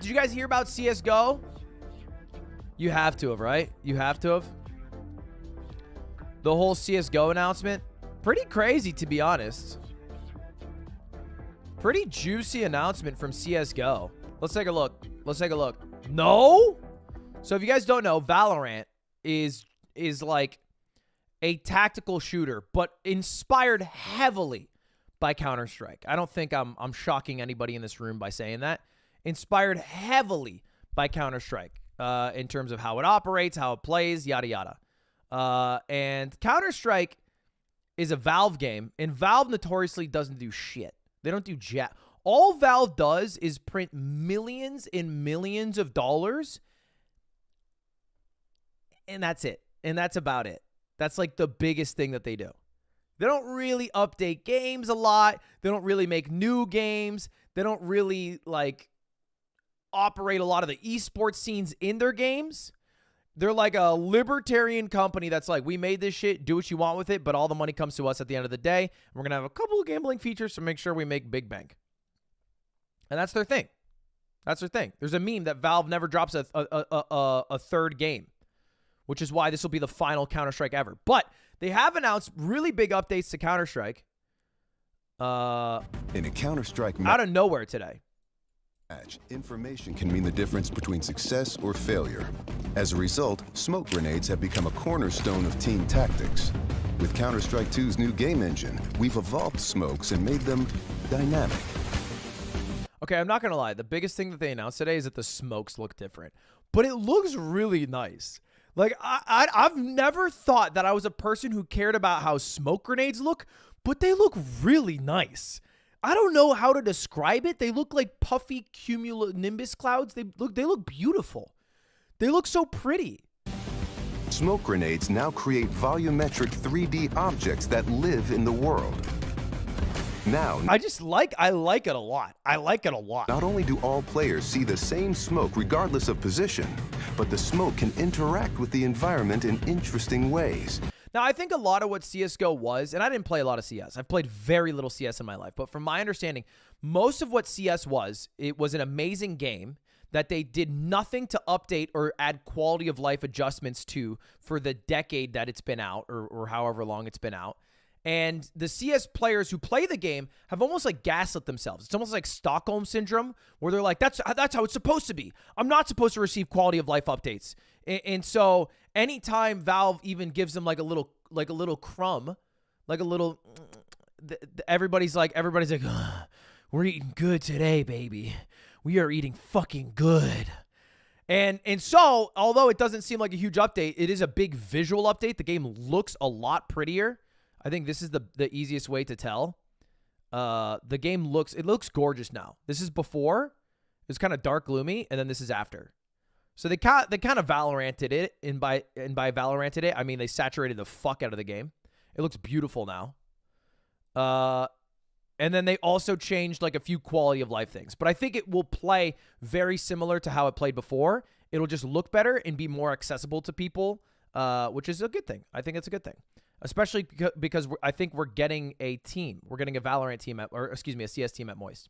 Did you guys hear about CSGO? You have to have, right? You have to have. The whole CSGO announcement. Pretty crazy, to be honest. Pretty juicy announcement from CSGO. Let's take a look. Let's take a look. No? So if you guys don't know, Valorant is like a tactical shooter, but inspired heavily by Counter-Strike. I don't think I'm shocking anybody in this room by saying that. Inspired heavily by Counter-Strike in terms of how it operates, how it plays, yada, yada. And Counter-Strike is a Valve game, and Valve notoriously doesn't do shit. They don't do jack. All Valve does is print millions and millions of dollars, and that's it. And that's about it. That's like the biggest thing that they do. They don't really update games a lot. They don't really make new games. They don't really like operate a lot of the esports scenes in their games. They're like a libertarian company that's like, we made this shit, do what you want with it, but all the money comes to us at the end of the day. We're going to have a couple of gambling features to make sure we make big bank. And that's their thing. That's their thing. There's a meme that Valve never drops a third game, which is why this will be the final Counter-Strike ever. But they have announced really big updates to Counter-Strike. In a Counter-Strike out of nowhere today. Information can mean the difference between success or failure. As a result, smoke grenades have become a cornerstone of team tactics. With Counter-Strike 2's new game engine, we've evolved smokes and made them dynamic. Okay, I'm not going to lie. The biggest thing that they announced today is that the smokes look different. But it looks really nice. Like, I've never thought that I was a person who cared about how smoke grenades look, but they look really nice. I don't know how to describe it. They look like puffy cumulonimbus clouds. They look beautiful. They look so pretty. Smoke grenades now create volumetric 3D objects that live in the world. Now, I like it a lot. I like it a lot. Not only do all players see the same smoke regardless of position, but the smoke can interact with the environment in interesting ways. Now, I think a lot of what CSGO was, and I didn't play a lot of CS. I've played very little CS in my life. But from my understanding, most of what CS was, it was an amazing game that they did nothing to update or add quality of life adjustments to for the decade that it's been out or however long it's been out. And the CS players who play the game have almost like gaslit themselves. It's almost like Stockholm Syndrome, where they're like, that's how it's supposed to be. I'm not supposed to receive quality of life updates. And so anytime Valve even gives them like a little crumb, like a little, everybody's like, we're eating good today, baby. We are eating fucking good. And so, although it doesn't seem like a huge update, it is a big visual update. The game looks a lot prettier. I think this is the easiest way to tell. The game looks gorgeous now. This is before. It's kind of dark, gloomy, and then this is after. So they kind of Valoranted it, and by Valoranted it, I mean they saturated the fuck out of the game. It looks beautiful now. And then they also changed like a few quality of life things. But I think it will play very similar to how it played before. It'll just look better and be more accessible to people, which is a good thing. I think it's a good thing. Especially because I think we're getting a team. We're getting a Valorant team, a CS team at Moist.